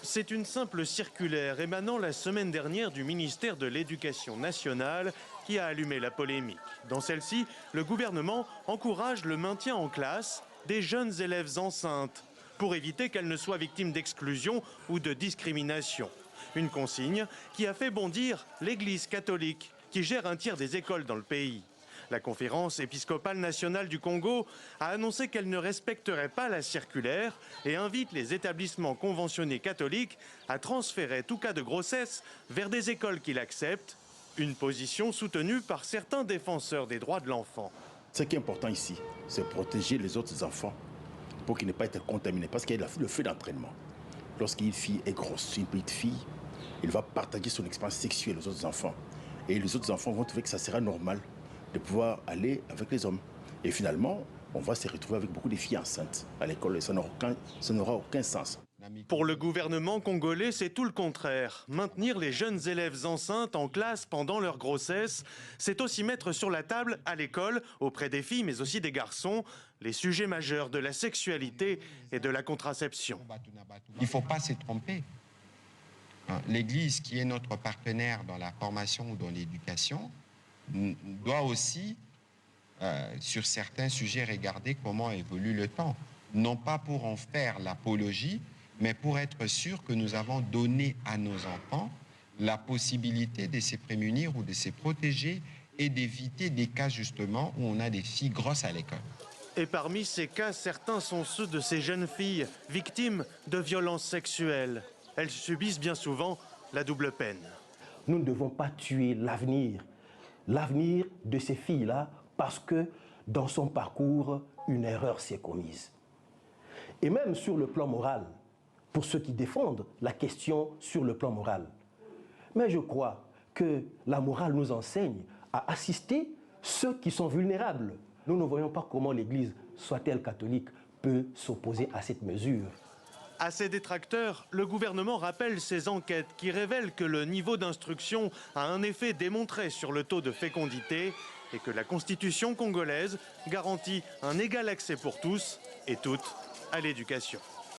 C'est une simple circulaire émanant la semaine dernière du ministère de l'Éducation nationale qui a allumé la polémique. Dans celle-ci, le gouvernement encourage le maintien en classe des jeunes élèves enceintes pour éviter qu'elles ne soient victimes d'exclusion ou de discrimination. Une consigne qui a fait bondir l'Église catholique qui gère un tiers des écoles dans le pays. La conférence épiscopale nationale du Congo a annoncé qu'elle ne respecterait pas la circulaire et invite les établissements conventionnés catholiques à transférer tout cas de grossesse vers des écoles qui l'acceptent, une position soutenue par certains défenseurs des droits de l'enfant. Ce qui est important ici, c'est protéger les autres enfants pour qu'ils n'aient pas été contaminés, parce qu'il y a le feu d'entraînement. Lorsqu'une fille est grosse, une petite fille, elle va partager son expérience sexuelle aux autres enfants. Et les autres enfants vont trouver que ça sera normal de pouvoir aller avec les hommes. Et finalement, on va se retrouver avec beaucoup de filles enceintes à l'école et ça n'aura aucun sens. Pour le gouvernement congolais, c'est tout le contraire. Maintenir les jeunes élèves enceintes en classe pendant leur grossesse, c'est aussi mettre sur la table à l'école, auprès des filles mais aussi des garçons, les sujets majeurs de la sexualité et de la contraception. Il ne faut pas se tromper. L'Église, qui est notre partenaire dans la formation ou dans l'éducation, doit aussi, sur certains sujets, regarder comment évolue le temps. Non pas pour en faire l'apologie, mais pour être sûr que nous avons donné à nos enfants la possibilité de se prémunir ou de se protéger et d'éviter des cas justement où on a des filles grosses à l'école. Et parmi ces cas, certains sont ceux de ces jeunes filles victimes de violences sexuelles. Elles subissent bien souvent la double peine. Nous ne devons pas tuer l'avenir de ces filles-là parce que dans son parcours, une erreur s'est commise. Et même sur le plan moral, pour ceux qui défendent la question sur le plan moral. Mais je crois que la morale nous enseigne à assister ceux qui sont vulnérables. Nous ne voyons pas comment l'Église, soit-elle catholique, peut s'opposer à cette mesure. À ses détracteurs, le gouvernement rappelle ces enquêtes qui révèlent que le niveau d'instruction a un effet démontré sur le taux de fécondité et que la Constitution congolaise garantit un égal accès pour tous et toutes à l'éducation.